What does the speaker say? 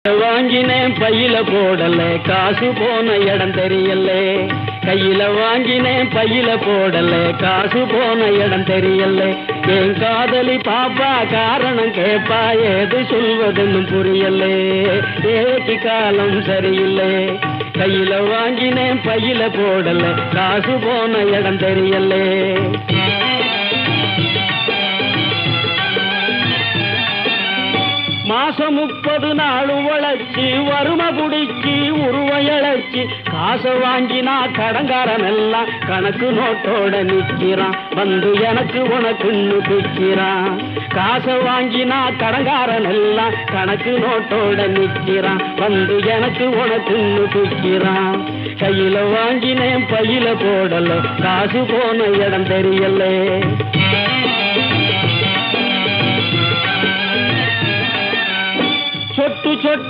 வாங்கினேன் பையில போடல காசு போன இடம் தெரியல. கையில வாங்கினேன் பையில போடல காசு போன இடம் தெரியல. என் காதலி பாப்பா காரணம் கேப்பா ஏது சொல்வதுன்னு புரியல. ஏக்கு காலம் சரியில்லை. கையில வாங்கினேன் பையில போடல காசு போன இடம் தெரியல. மாசம் 30 நாள் உழைச்சி வறுமை புடிச்சி உருவையழைச்சி காசை வாங்கினா கடங்காரன் எல்லாம் கணக்கு நோட்டோட நிக்கிறான். வந்து எனக்கு உனக்குன்னு பிக்கிறான். காசை வாங்கினா கடங்காரன் எல்லாம் கணக்கு நோட்டோட நிக்கிறான். வந்து எனக்கு உனக்குன்னு பிக்கிறான். கையில வாங்கினேன் பையில போடல காசு போன இடம் தெரியல. சொட்டு சொட்ட